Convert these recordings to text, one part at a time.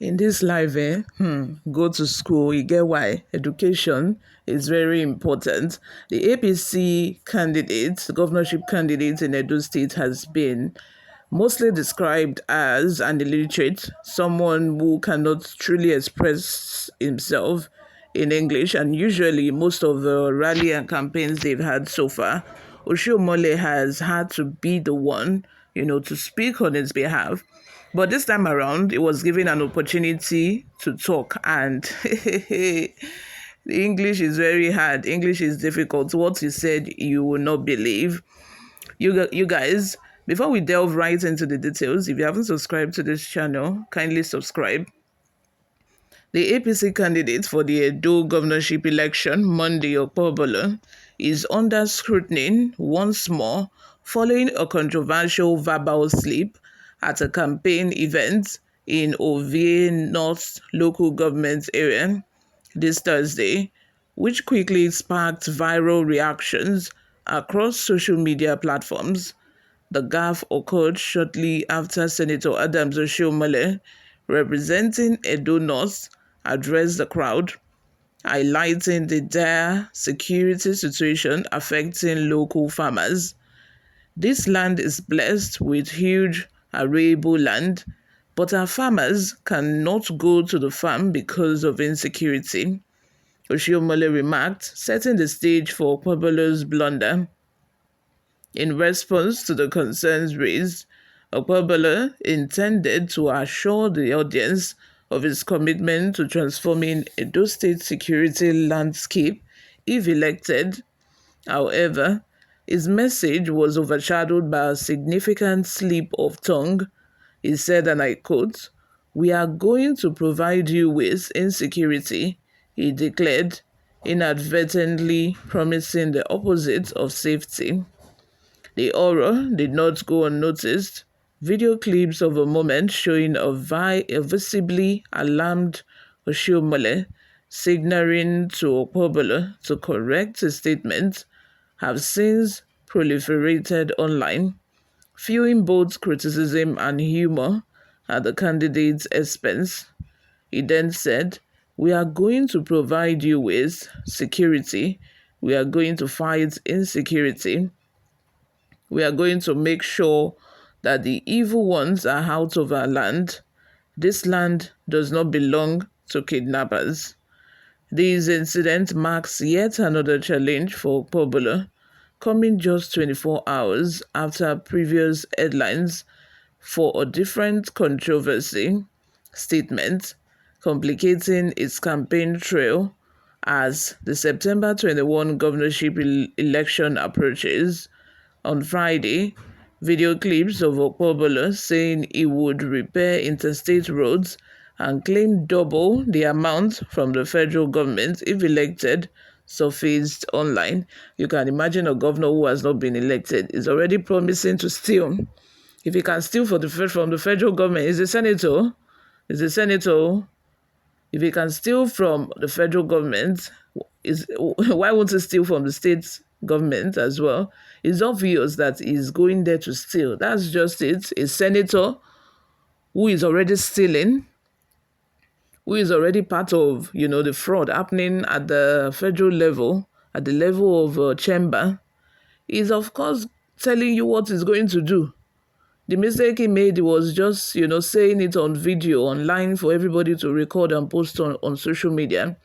In this life, go to school, you get why. Education is very important. The APC candidate, the governorship candidate in Edo State, has been mostly described as an illiterate, someone who cannot truly express himself in English. And usually, most of the rally and campaigns they've had so far, Oshiomhole has had to be the one, to speak on his behalf. But this time around, it was given an opportunity to talk, and the English is very hard. English is difficult. What you said, you will not believe. You guys, before we delve right into the details, if you haven't subscribed to this channel, kindly subscribe. The APC candidate for the Edo governorship election, Monday, Okpebholo, is under scrutiny once more following a controversial verbal slip at a campaign event in Ovie North local government area this Thursday, which quickly sparked viral reactions across social media platforms. The gaffe occurred shortly after Senator Adams Oshiomhole, representing Edo North, addressed the crowd, highlighting the dire security situation affecting local farmers. This land is blessed with huge arable land, but our farmers cannot go to the farm because of insecurity, Oshiomhole remarked, setting the stage for Okpebholo's blunder. In response to the concerns raised, Okpebholo intended to assure the audience of his commitment to transforming Edo State security landscape if elected. However, his message was overshadowed by a significant slip of tongue. He said, and I quote, "We are going to provide you with insecurity," he declared, inadvertently promising the opposite of safety. The horror did not go unnoticed. Video clips of a moment showing a visibly alarmed Oshiomhole signaling to Okpebholo to correct his statement have since proliferated online, fueling both criticism and humor at the candidate's expense. He then said, "We are going to provide you with security. We are going to fight insecurity. We are going to make sure that the evil ones are out of our land. This land does not belong to kidnappers." This incident marks yet another challenge for Okpebholo, coming just 24 hours after previous headlines for a different controversy statement, complicating its campaign trail as the September 21 governorship election approaches. On Friday, video clips of Okpebholo saying he would repair interstate roads and claim double the amount from the federal government if elected surfaced online. You can imagine a governor who has not been elected is already promising to steal. If he can steal from the federal government, he's a senator. He's a senator. If he can steal from the federal government, why won't he steal from the state government as well? It's obvious that he's going there to steal. That's just it. A senator who is already stealing, who is already part of, the fraud happening at the federal level, at the level of chamber, is of course telling you what he's going to do. The mistake he made was just, saying it on video, online for everybody to record and post on social media.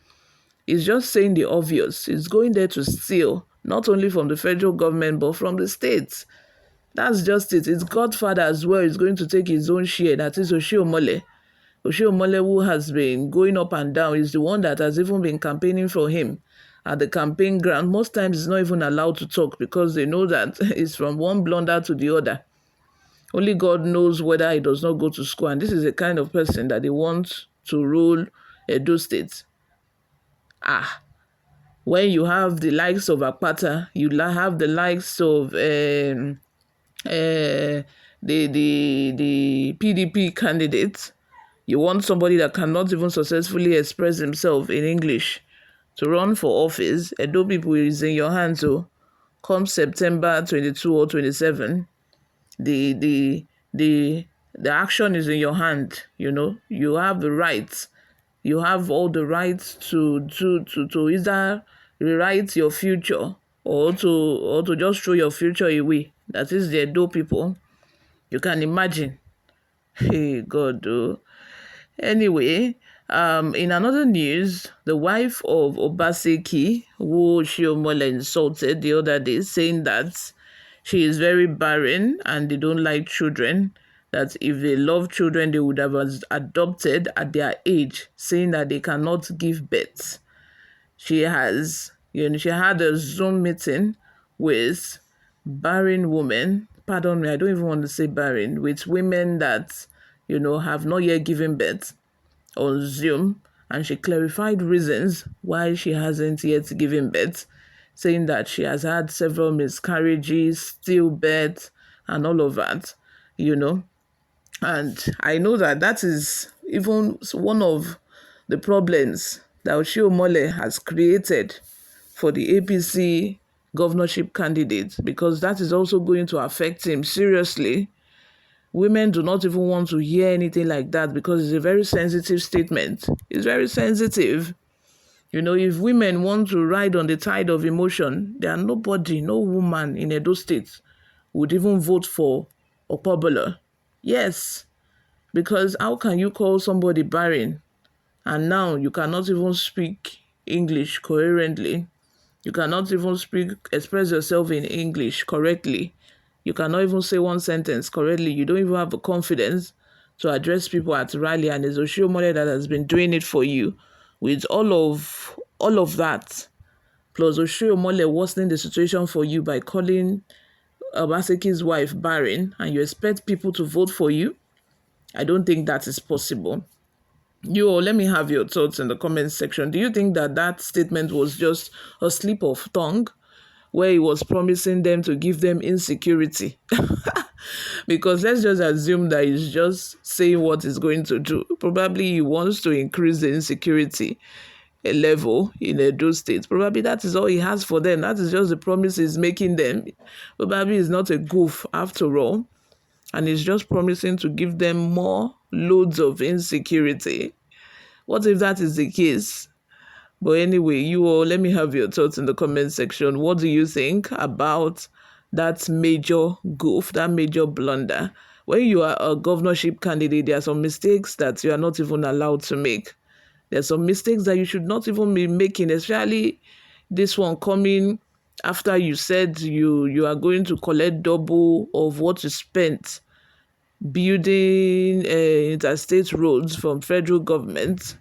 He's just saying the obvious. He's going there to steal, not only from the federal government, but from the states. That's just it. His godfather as well is going to take his own share. That is Oshiomhole. Oshiomhole, who has been going up and down, is the one that has even been campaigning for him at the campaign ground. Most times he's not even allowed to talk because they know that it's from one blunder to the other. Only God knows whether he does not go to school. And this is the kind of person that they want to rule Edo State. When you have the likes of Akpata, you have the likes of the PDP candidates. You want somebody that cannot even successfully express himself in English to run for office. Edo people is in your hands. So come September 22 or 27, the The action is in your hand. You have the right. You have all the rights to either rewrite your future, or to just throw your future away. That is the Edo people. You can imagine. Hey God, oh. Anyway, in another news, the wife of Obaseki, who Oshiomhole insulted the other day, saying that she is very barren and they don't like children, that if they love children, they would have adopted at their age, saying that they cannot give birth. She had a Zoom meeting with barren women. Pardon me, I don't even want to say barren, with women that, have not yet given birth on Zoom. And she clarified reasons why she hasn't yet given birth, saying that she has had several miscarriages, stillbirth, and all of that, you know. And I know that is even one of the problems that Oshiomhole has created for the APC governorship candidate, because that is also going to affect him seriously. Women do not even want to hear anything like that because it's a very sensitive statement. It's very sensitive. If women want to ride on the tide of emotion, there are nobody, no woman in Edo State would even vote for Okpebholo. Yes, because how can you call somebody barren and now you cannot even speak English coherently? You cannot even express yourself in English correctly. You cannot even say one sentence correctly. You don't even have the confidence to address people at rally, and it's Oshiomhole that has been doing it for you with all of that. Plus Oshiomhole worsening the situation for you by calling Obaseki's wife barren, and you expect people to vote for you. I don't think that is possible. Let me have your thoughts in the comment section. Do you think that statement was just a slip of tongue where he was promising them to give them insecurity? Because let's just assume that he's just saying what he's going to do. Probably he wants to increase the insecurity level in Edo State. Probably that is all he has for them. That is just the promise he's making them. Probably he's not a goof after all. And he's just promising to give them more loads of insecurity. What if that is the case? But anyway, let me have your thoughts in the comment section. What do you think about that major goof, that major blunder? When you are a governorship candidate, there are some mistakes that you are not even allowed to make. There are some mistakes that you should not even be making, especially this one coming after you said you are going to collect double of what you spent building interstate roads from federal government.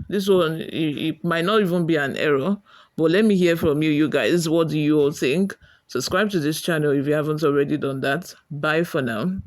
This one, it might not even be an error, but let me hear from you guys. What do you all think? Subscribe to this channel if you haven't already done that. Bye for now.